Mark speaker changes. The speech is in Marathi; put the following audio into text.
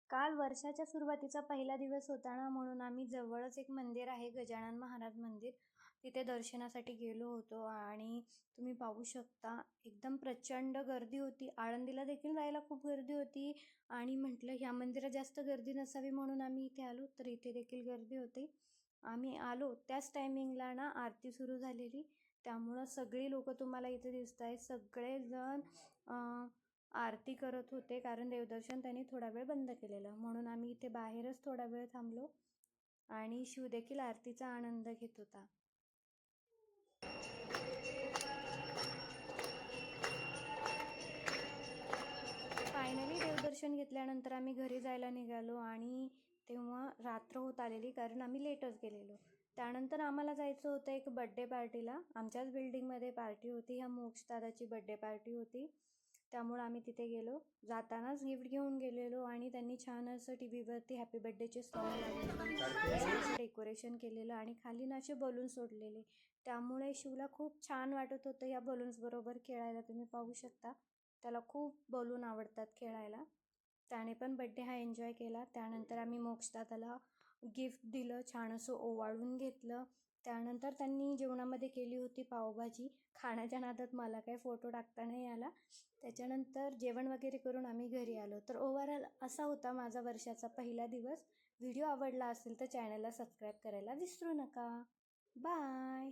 Speaker 1: काल वर्षाच्या सुरुवातीचा पहिला दिवस होता ना, म्हणून आम्ही जवळच एक मंदिर आहे गजानन महाराज मंदिर, तिथे दर्शनासाठी गेलो होतो. आणि तुम्ही पाहू शकता एकदम प्रचंड गर्दी होती. आळंदीला देखील जायला खूप गर्दी होती आणि म्हटलं ह्या मंदिरात जास्त गर्दी नसावी म्हणून आम्ही इथे आलो, तर इथे देखील गर्दी होती. आम्ही आलो त्याच टायमिंगला ना आरती सुरू झालेली, त्यामुळं सगळी लोक तुम्हाला इथे दिसत आहेत. सगळेजण आरती करत होते, कारण देवदर्शन त्यांनी थोडा वेळ बंद केलेलं, म्हणून आम्ही इथे बाहेरच थोडा वेळ थांबलो आणि शिव देखील आरतीचा आनंद घेत होता. फायनली देवदर्शन घेतल्यानंतर आम्ही घरी जायला निघालो आणि तेव्हा रात्र होत आलेली, कारण आम्ही लेटच गेलेलो. त्यानंतर आम्हाला जायचं होतं एक बड्डे पार्टीला. आमच्याच बिल्डिंगमध्ये पार्टी होती, ह्या मोक्षदादाची बड्डे पार्टी होती, त्यामुळे आम्ही तिथे गेलो. जातानाच गिफ्ट घेऊन गेलेलो आणि त्यांनी छान असं टी व्हीवरती हॅपी बड्डेचे सॉन्ग लावलेले, डेकोरेशन केलेलं आणि खाली ना असे बलून सोडलेले, त्यामुळे शिवला खूप छान वाटत होतं या बलून्स बरोबर खेळायला. तुम्ही पाहू शकता त्याला खूप बलून आवडतात खेळायला, त्याने पण बड्डे हा एन्जॉय केला. त्यानंतर आम्ही मोक्षदादाला गिफ्ट दिलं, छान असं ओवाळून घेतलं. त्यानंतर त्यांनी जेवणामध्ये केली होती पावभाजी. खाण्याच्या नादात मला काही फोटो टाकता नाही आला. त्याच्यानंतर जेवण वगैरे करून आम्ही घरी आलो. तर ओव्हरऑल असा होता माझा वर्षाचा पहिला दिवस. व्हिडिओ आवडला असेल तर चॅनलला सबस्क्राईब करायला विसरू नका. बाय.